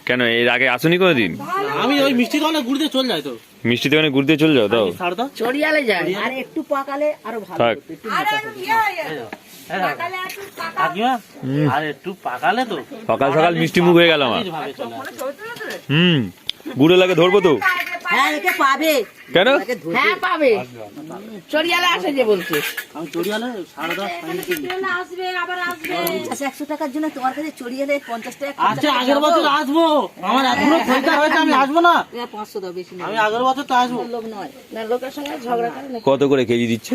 কেন এর আগে আসুনি কোনোদিন? আমি ওই মিষ্টি দোকানে ঘুরতে চলে যাই তো। মিষ্টি দোকানে ঘুরতে চলে যাও তাও? চড়িয়ালে যায় আর একটু পাকালে আরো ভালো থাক। হতো, একটু মোটা হতো। কাকিমা আর একটু পাকালে তো সকাল সকাল মিষ্টি মুখ হয়ে গেল আমার। ভাবে চলে আসে। বুড়ো লাগে ধরবো তো? হ্যাঁ একে পাবে। কেন? হ্যাঁ পাবে, চড়িয়ালে আসে যে বলছে। আমি চড়িয়ালে 10:30 100 টাকার জন্য তোমার কাছে চড়িয়ালে 50 টাকা আচ্ছা আগের বছর আসবো, আমার এখনো খরিদ্দার হয়েছে, আমি আসবো না। 500 দাও, বেশি না। আমি আগের বছর তো আসবো। লোক নয় না, লোকের সঙ্গে ঝগড়া করে না। কত করে কেজি দিচ্ছে?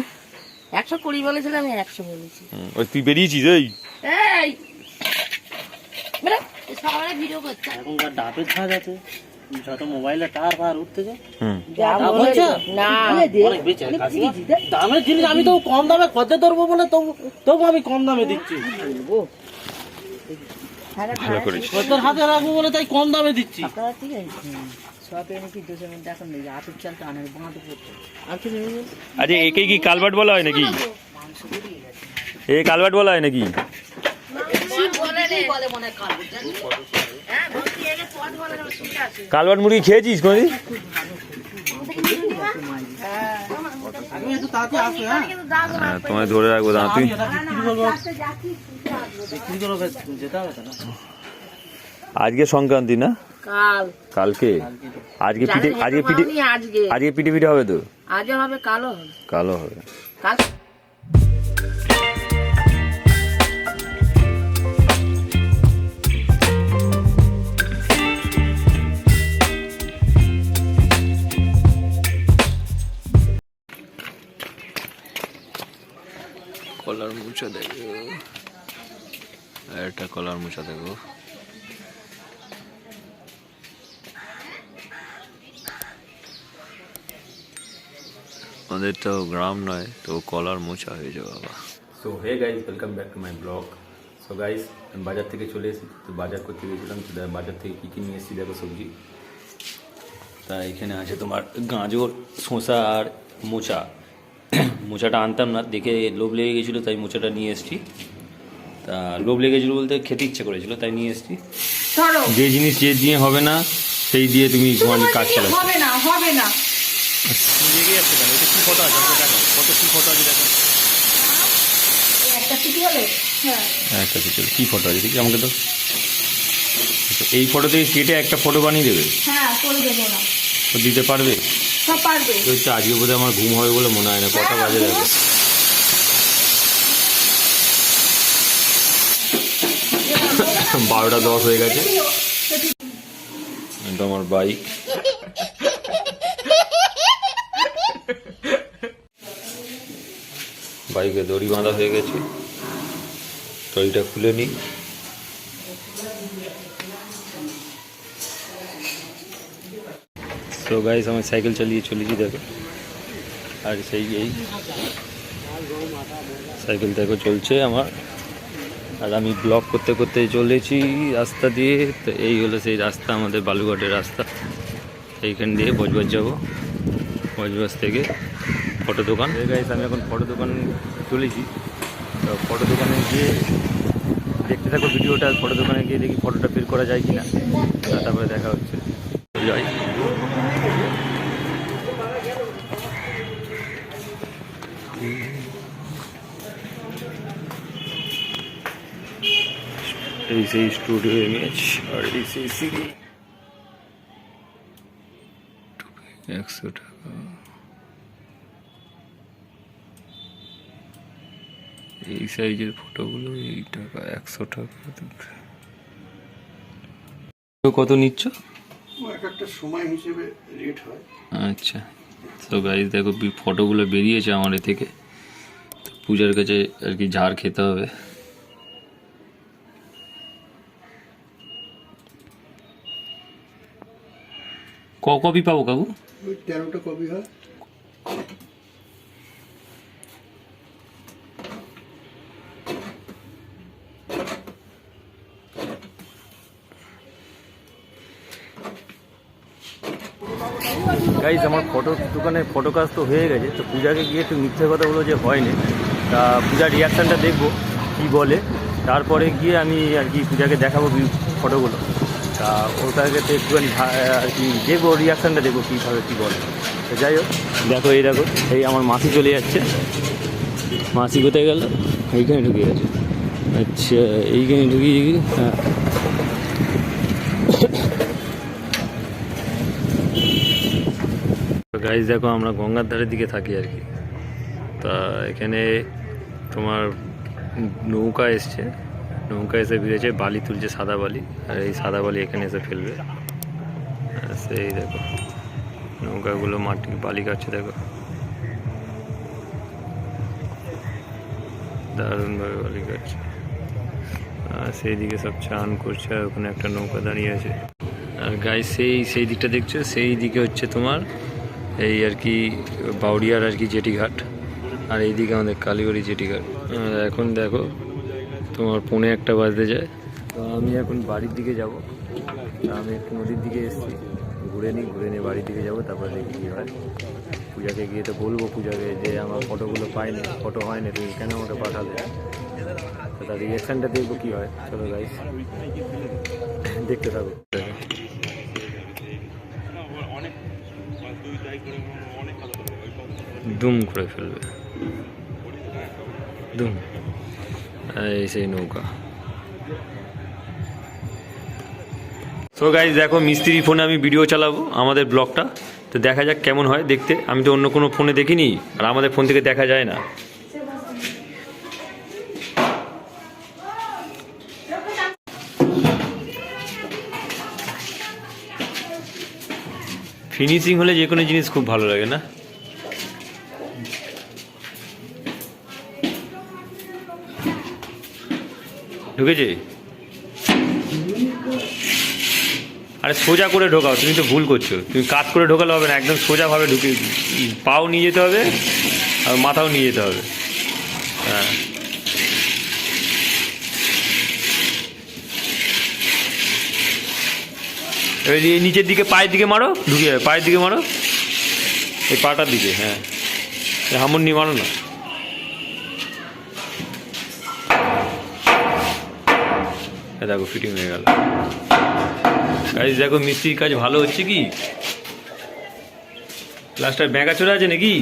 120 বলেছিল, আমি 100 বলেছি। ওই তুই বেরিয়েছিস এই? এই বেরো, সবাই ভিডিও করছে। এখনকার ডাবের ধাজ আছে, যত মোবাইলে টার ফার উঠতেছে। দাম বলছে? না অনেক বেচে কাকিমা। দামের জিনিস আমি তো কম দামে খদ্দের ধরবো বলে তবু আমি কম দামে দিচ্ছি। ভালো করিস। খদ্দের হাতে রাখবো বলে তাই কম দামে দিচ্ছি। আপনারা ঠিক আছে, সব এনে কি দোষের মধ্যে এখন নেই, আটুর চালটা আনে বাঁধ করতে। আমি আচ্ছা একে কি কালবাট বলা হয় নাকি? এ কালবাট বলা হয় নাকি? কালবাট মুরগি খেয়েছিস কোনদিন? আমি একটু তাড়াতাড়ি আসবে। হ্যাঁ তোমায় ধরে রাখবো দাঁড়া তুই। আমি এটা বিক্রি করবো, বিক্রি করবো, যেতে হবে তো না। আজকে সংক্রান্তি না? কাল কালকে? আজকে পিঠে আজকে আজকে পিঠে পিঠে হবে তো? আজও হবে, কালো হবে। কালো হবে। কাল কলার মোচা দেখো, একটা কলার মোচা দেখো। আমাদের তো গ্রাম নয় তো কলার মোচা হয়ে যাবে বাবা। So hey guys, welcome back to my blog. So guys আমি বাজার থেকে চলে এসেছি, তো বাজার করতে গিয়েছিলাম, তো বাজার থেকে কী কী নিয়ে এসেছি দেখো সবজি। তা এখানে আছে তোমার গাজর, শসা আর মোচা। মোচাটা আনতাম না, দেখে লোভ লেগে গেছিলো তাই মোচাটা নিয়ে এসেছি। তা লোভ লেগেছিলো বলতে খেতে ইচ্ছে করেছিল তাই নিয়ে এসেছি। যে জিনিস যে দিয়ে হবে না সেই দিয়ে তুমি তোমার কাজ চালাচ্ছ। হবে না, হবে না। লেগে যাচ্ছে কেন? এটা কী ফটো আছে আমাকে দেখো, কত কী ফটো আছে দেখো। একটা চিঠি হলে হ্যাঁ একটা কিছু কী ফটো আছে দেখি আমাকে তো। এই ফটো থেকে কেটে একটা ফটো বানিয়ে দেবে? হ্যাঁ করে দেবো না, তো দিতে পারবে? সব পারবে। তো হচ্ছে আজকে বোধহয় আমার ঘুম হবে বলে মনে হয় না। কটা বাজে দেখো, 12:10 হয়ে গেছে। এটা আমার বাইক। বাইকে দড়ি বাঁধা হয়ে গেছে, দড়িটা খুলে নিই। তো গাইস আমি সাইকেল চালিয়ে চলেছি দেখো, আর সেই এই সাইকেল দেখো চলছে আমার, আর আমি ব্লগ করতে করতে চলেছি রাস্তা দিয়ে। তো এই হলো সেই রাস্তা, আমাদের বালুঘাটের রাস্তা। এইখান দিয়ে বজবজ যাবো, বজবজ থেকে ফটো দোকান। গাইস আমি এখন ফটো দোকান চলেছি। তো ফটো দোকানে গিয়ে দেখতে থাকো ভিডিওটা, ফটো দোকানে গিয়ে দেখি ফটোটা বের করা যায় কি না, তারপরে দেখা হচ্ছে। যাই। এই সেই স্টুডিও ইমেজ, আর এই সেই সিডি। 100 টাকা। এই সাইজের ফটোগুলো এই টাকা, 100 টাকা। কত নিচ্ছ? একটা সময় হিসেবে রেট হয়। আচ্ছা, তো গাইজ দেখো ফটোগুলো বেরিয়েছে আমার এ থেকে। পূজার কাছে আর কি ঝাড় খেতে হবে। কপি পাবো কাকু? 13টা কপি হয়। গাইজ আমার ফটো দোকানে ফটো কাজ তো হয়ে গেছে। তো পূজাকে গিয়ে একটু মিথ্যে কথা বলো যে হয়নি, তা পূজার রিয়াকশানটা দেখবো কী বলে, তারপরে গিয়ে আমি আর কি পূজাকে দেখাবো ফটোগুলো। তা ওটাকে তো একটুখানি আর কি দেখবো, রিয়াকশানটা দেখবো কীভাবে কী বলে। তো যাই হোক, দেখো এই দেখো, এই আমার মাসি চলে যাচ্ছে। মাসি কোথায় গেল? এইখানে ঢুকে গেছে। আচ্ছা, এইখানে ঢুকিয়ে গিয়ে হ্যাঁ গাইজ দেখো, আমরা গঙ্গার ধারের দিকে থাকি আর কি। তা এখানে তোমার নৌকা এসছে, নৌকা এসে ভিড়েছে, বালি তুলছে, সাদা বালি। আর এই সাদা বালি এখানে এসে ফেলবে। সেই দেখো নৌকাগুলো মাটি বালি কাটছে, দেখো দারুণভাবে বালি কাটছে। আর সেই দিকে সব চান করছে, আর ওখানে একটা নৌকা দাঁড়িয়ে আছে। আর গাই সেই দিকটা দেখছো, সেই দিকে হচ্ছে তোমার এই আর কি বাউরিয়ার আর কি জেটিঘাট, আর এইদিকে আমাদের কালীবাড়ি জেটিঘাট। এখন দেখো তোমার 1:45 বাজতে যায়। তো আমি এখন বাড়ির দিকে যাব। আমি একটু নদীর দিকে এসেছি, ঘুরে নিয়ে বাড়ির দিকে যাব, তারপরে দেখি কী হয়। পূজাকে গিয়ে তো বলবো, পূজাকে যে আমার ফটোগুলো পাইনি, ফটো হয়নি, তুমি কেন আমাকে পাঠালে। তো তার রিয়াকশানটা দেখবো কী হয়। চলো গাইস, দেখতে থাকো। দুম করে ফেলবে, দুম। এই সেই নৌকা। সো গাইজ দেখো, মিস্ত্রি ফোনে আমি ভিডিও চালাবো আমাদের ব্লগটা। তো দেখা যাক কেমন হয় দেখতে। আমি তো অন্য কোনো ফোনে দেখিনি, আর আমাদের ফোন থেকে দেখা যায় না। ফিনিশিং হলে যে কোনো জিনিস খুব ভালো লাগে না? ঢুকেছে? আরে সোজা করে ঢোকাও, তুমি তো ভুল করছো। তুমি কাজ করে ঢোকালে হবে না, একদম সোজাভাবে ঢুকে পাও নিয়ে যেতে হবে আর মাথাও নিয়ে যেতে হবে। হ্যাঁ, এবার এই নিচের দিকে পায়ের দিকে মারো, ঢুকে যাবে। পায়ের দিকে মারো, এই পাটার দিকে। হ্যাঁ, হামুন নিয়ে মারো না। দেখো ফিটিং হয়ে গেল। গাইজ দেখো, মিস্ত্রির কাজ ভালো হচ্ছে কি? লাস্টার ব্যাঁকা চোরা আছে নাকি?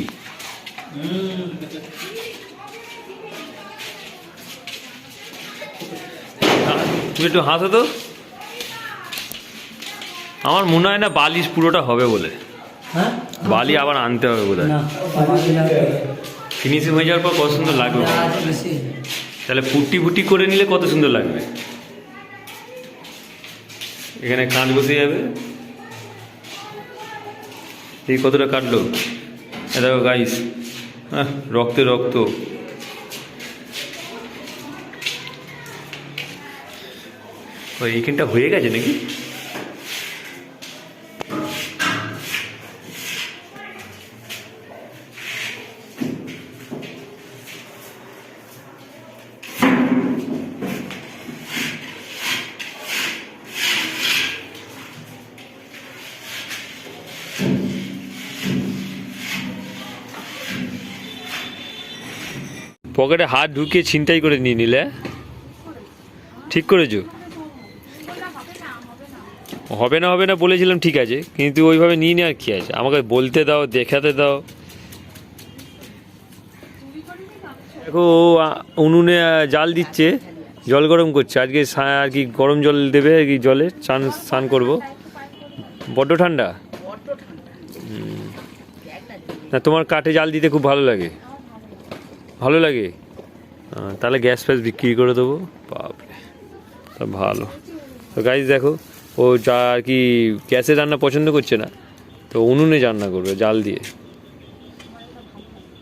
তুমি একটু হাসো তো। আমার মনে হয় না বালিশ পুরোটা হবে বলে, বালি আবার আনতে হবে বোধ হয়। ফিনিশিং হয়ে যাওয়ার পর কত সুন্দর লাগবে। তাহলে ফুটি করে নিলে কত সুন্দর লাগবে। এখানে কাঁচ বসে যাবে। এই কতটা কাটলো দেখো গাইস, রক্তে রক্ত। ওই এইখানটা হয়ে গেছে নাকি? পকেটে হাত ঢুকিয়ে ছিনতাই করে নিয়ে নিলে, ঠিক করেছো? হবে না বলেছিলাম, ঠিক আছে, কিন্তু ওইভাবে নিয়ে নেওয়ার কী আছে? আমাকে বলতে দাও, দেখাতে দাও। দেখো উনুনে জাল দিচ্ছে, জল গরম করছে। আজকে আর কি গরম জল দেবে আর কি, জলে স্নান করবো। বড্ড ঠান্ডা না? তোমার কাঠে জাল দিতে খুব ভালো লাগে? ভালো লাগে? তাহলে গ্যাস ফ্যাস বিক্রি করে দেবো। বাপরে, তা ভালো। তো গাইজ দেখো, ও যা আর কি গ্যাসে রান্না পছন্দ করছে না, তো উনুনে রান্না করবে জাল দিয়ে,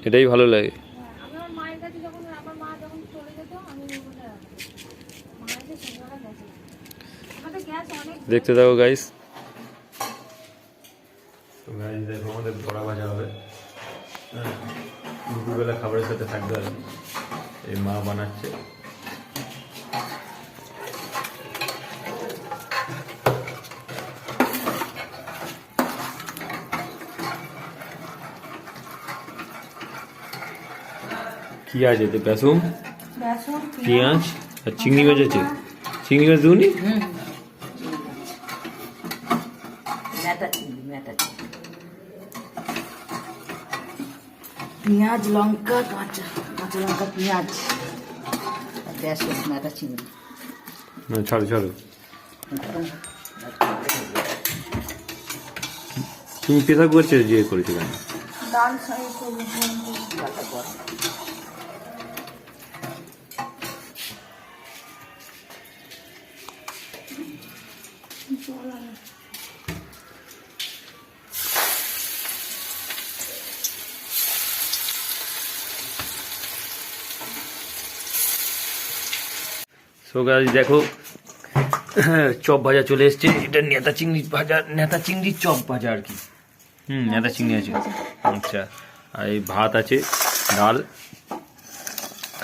এটাই ভালো লাগে। দেখতে থাকো গাইজ। তো গাইজ দেখো, আমাদের বড়া ভাজা হবে, দুপুরবেলা খাবারের সাথে থাকবে। আর এই মা বানাচ্ছে। কি আছে এতে? বেসন, পেঁয়াজ আর চিংড়ি মাছ আছে। চিংড়ি মাছ দেবনি? মেটা চিংড়ি পেঁয়াজ লঙ্কা কাঁচা লঙ্কা পেঁয়াজ আর বেসন মেটা চিংড়ি ছাড়ো তুমি প্রেসার কুকার যে করেছো কেন? ডাল ছাড়িয়ে করবো ডালটা গরম সো গাইস দেখো চপ ভাজা চলে এসছে। এটা নেতা চিংড়ির চপ ভাজা আর কি। নেতা চিংড়ি আছে। আচ্ছা, আর এই ভাত আছে, ডাল।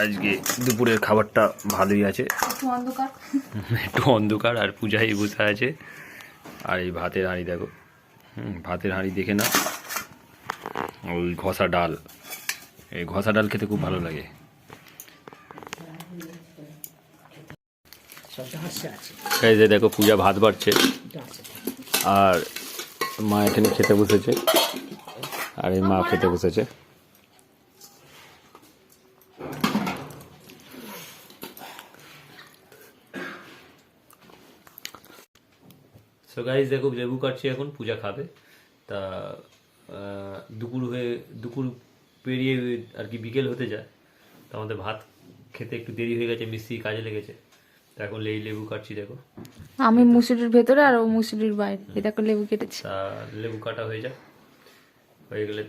আজকে দুপুরের খাবারটা ভালোই আছে, একটু অন্ধকার। আর পূজাই বসে আছে। আর এই ভাতের হাঁড়ি দেখো, ভাতের হাঁড়ি দেখে না, ওই ঘষা ডাল। এই ঘষা ডাল খেতে খুব ভালো লাগে। এই যে দেখো পূজা ভাত বাড়ছে আর মা এখানে খেতে বসেছে, আর এই মা খেতে বসেছে। সো গাইস দেখো লেবু কাটছি এখন, পূজা খাবে। তা দুপুর পেরিয়ে আর কি বিকেল হতে যায়। তো আমাদের ভাত খেতে একটু দেরি হয়ে গেছে, মিস্ত্রি কাজে লেগেছে। তো এখন লেবু কাটছি দেখো। আমি মুসুরির ভেতরে আর ও মুসুরির বাইরে। এটা লেবু কেটেছি। তা লেবু কাটা হয়ে যায়, হয়ে গেলে